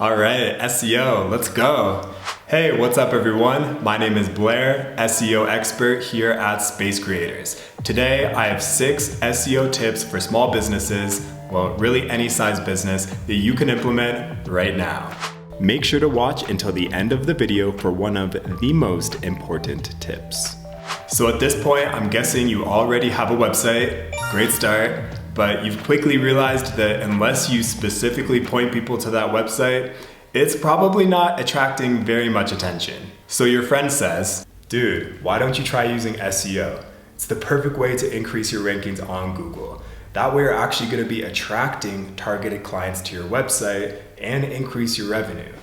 All right, SEO, let's go. Hey, what's up everyone? My name is Blair, SEO expert here at Space Creators. Today, I have 6 SEO tips for small businesses, well, really any size business, that you can implement right now. Make sure to watch until the end of the video for one of the most important tips. So at this point, I'm guessing you already have a website. Great start. But you've quickly realized that unless you specifically point people to that website, it's probably not attracting very much attention. So your friend says, dude, why don't you try using SEO? It's the perfect way to increase your rankings on Google. That way you're actually going to be attracting targeted clients to your website and increase your revenue,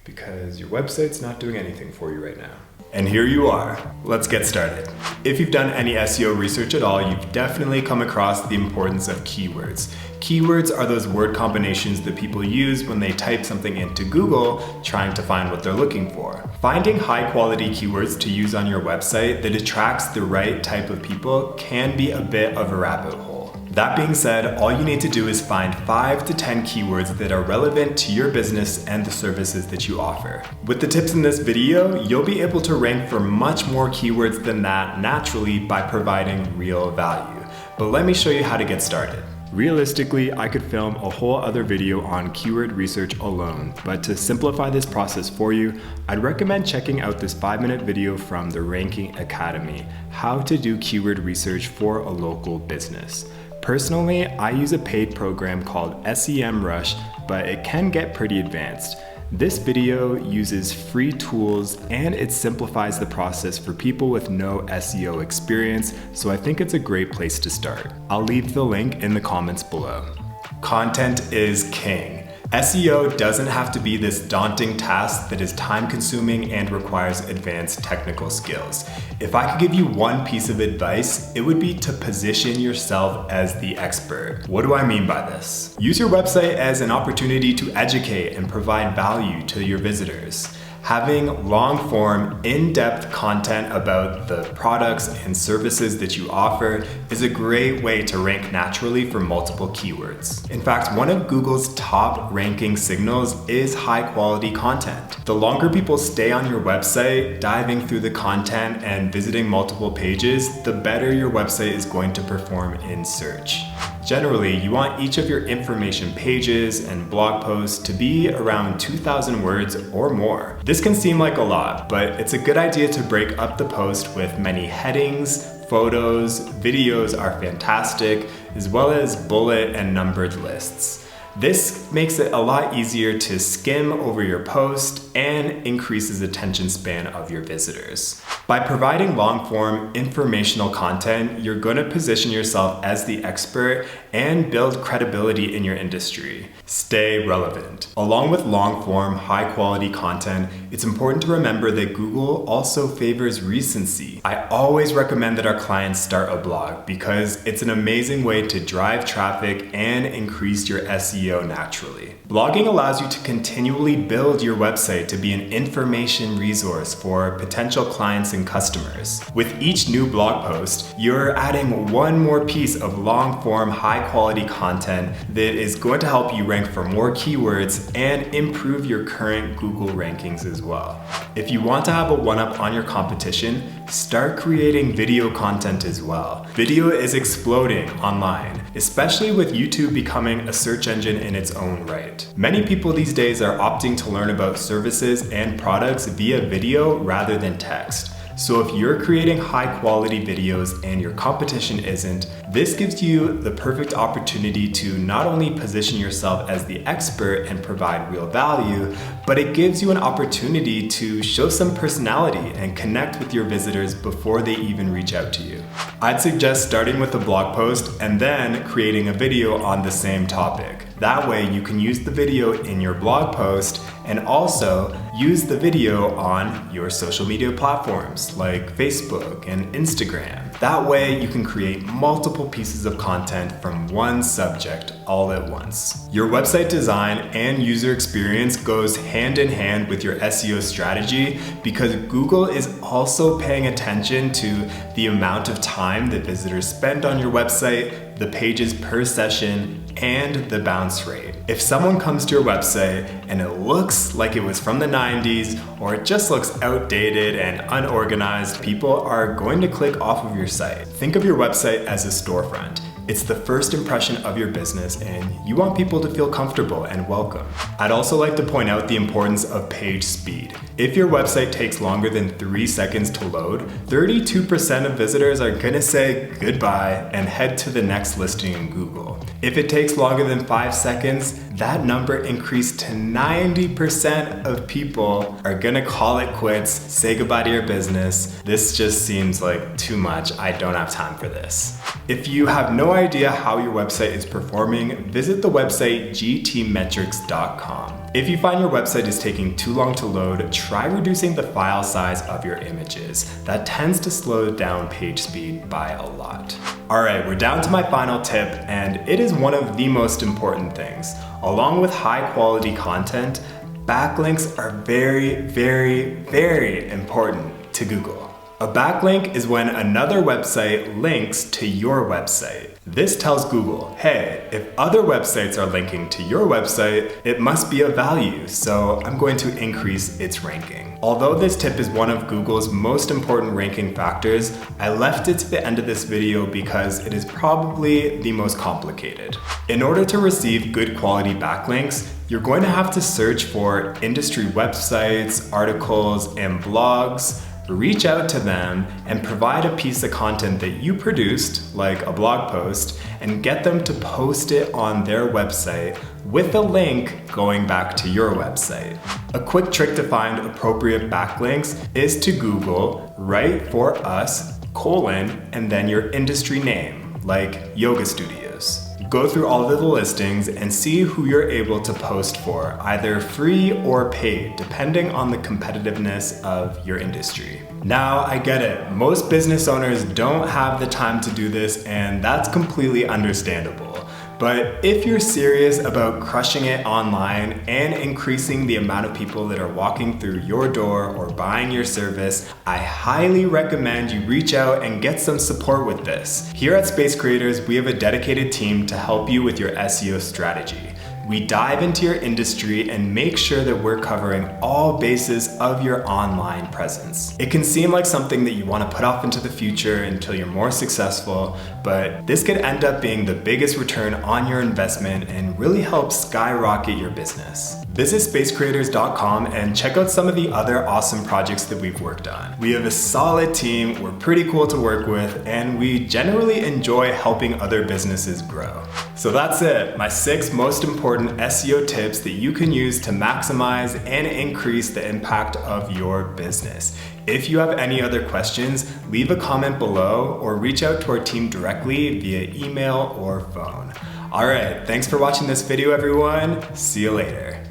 because your website's not doing anything for you right now. And here you are. Let's get started. If you've done any SEO research at all, you've definitely come across the importance of keywords. Keywords are those word combinations that people use when they type something into Google trying to find what they're looking for. Finding high quality keywords to use on your website that attracts the right type of people can be a bit of a rabbit hole. That being said, all you need to do is find 5 to 10 keywords that are relevant to your business and the services that you offer. With the tips in this video, you'll be able to rank for much more keywords than that naturally by providing real value. But let me show you how to get started. Realistically, I could film a whole other video on keyword research alone, but to simplify this process for you, I'd recommend checking out this 5-minute video from the Ranking Academy, How to Do Keyword Research for a Local Business. Personally, I use a paid program called SEMrush, but it can get pretty advanced. This video uses free tools and it simplifies the process for people with no SEO experience, so I think it's a great place to start. I'll leave the link in the comments below. Content is king. SEO doesn't have to be this daunting task that is time-consuming and requires advanced technical skills. If I could give you one piece of advice, it would be to position yourself as the expert. What do I mean by this? Use your website as an opportunity to educate and provide value to your visitors. Having long-form, in-depth content about the products and services that you offer is a great way to rank naturally for multiple keywords. In fact, one of Google's top ranking signals is high-quality content. The longer people stay on your website, diving through the content and visiting multiple pages, the better your website is going to perform in search. Generally, you want each of your information pages and blog posts to be around 2,000 words or more. This can seem like a lot, but it's a good idea to break up the post with many headings, photos, videos are fantastic, as well as bullet and numbered lists. This makes it a lot easier to skim over your post and increases attention span of your visitors. By providing long-form informational content, you're going to position yourself as the expert and build credibility in your industry. Stay relevant. Along with long-form, high-quality content, it's important to remember that Google also favors recency. I always recommend that our clients start a blog because it's an amazing way to drive traffic and increase your SEO naturally. Blogging allows you to continually build your website to be an information resource for potential clients and customers. With each new blog post, you're adding one more piece of long-form, high-quality content that is going to help you rank for more keywords and improve your current Google rankings as well. If you want to have a one-up on your competition, start creating video content as well. Video is exploding online, especially with YouTube becoming a search engine in its own right. Many people these days are opting to learn about services and products via video rather than text. So if you're creating high quality videos and your competition isn't, this gives you the perfect opportunity to not only position yourself as the expert and provide real value, but it gives you an opportunity to show some personality and connect with your visitors before they even reach out to you. I'd suggest starting with a blog post and then creating a video on the same topic. That way you can use the video in your blog post and also use the video on your social media platforms like Facebook and Instagram. That way you can create multiple pieces of content from one subject all at once. Your website design and user experience goes hand in hand with your SEO strategy because Google is also paying attention to the amount of time that visitors spend on your website, the pages per session, and the bounce rate. If someone comes to your website and it looks like it was from the 90s or it just looks outdated and unorganized, people are going to click off of your site. Think of your website as a storefront. It's the first impression of your business and you want people to feel comfortable and welcome. I'd also like to point out the importance of page speed. If your website takes longer than 3 seconds to load, 32% of visitors are gonna say goodbye and head to the next listing in Google. If it takes longer than 5 seconds, that number increased to 90% of people are gonna call it quits, say goodbye to your business. This just seems like too much. I don't have time for this. If you have no idea how your website is performing, visit the website gtmetrics.com. If you find your website is taking too long to load, try reducing the file size of your images. That tends to slow down page speed by a lot. All right, we're down to my final tip, and it is one of the most important things. Along with high quality content, backlinks are very, very, very important to Google. A backlink is when another website links to your website. This tells Google, hey, if other websites are linking to your website, it must be of value, so I'm going to increase its ranking. Although this tip is one of Google's most important ranking factors, I left it to the end of this video because it is probably the most complicated. In order to receive good quality backlinks, you're going to have to search for industry websites, articles, and blogs, reach out to them and provide a piece of content that you produced, like a blog post, and get them to post it on their website with a link going back to your website. A quick trick to find appropriate backlinks is to Google, write for us, and then your industry name, like yoga studios. Go through all of the listings and see who you're able to post for, either free or paid, depending on the competitiveness of your industry. Now, I get it. Most business owners don't have the time to do this, and that's completely understandable. But if you're serious about crushing it online and increasing the amount of people that are walking through your door or buying your service, I highly recommend you reach out and get some support with this. Here at Space Creators, we have a dedicated team to help you with your SEO strategy. We dive into your industry and make sure that we're covering all bases of your online presence. It can seem like something that you want to put off into the future until you're more successful, but this could end up being the biggest return on your investment and really help skyrocket your business. Visit spacecreators.com and check out some of the other awesome projects that we've worked on. We have a solid team, we're pretty cool to work with, and we generally enjoy helping other businesses grow. So that's it, my 6 most important SEO tips that you can use to maximize and increase the impact of your business. If you have any other questions, leave a comment below or reach out to our team directly via email or phone. All right, thanks for watching this video, everyone. See you later.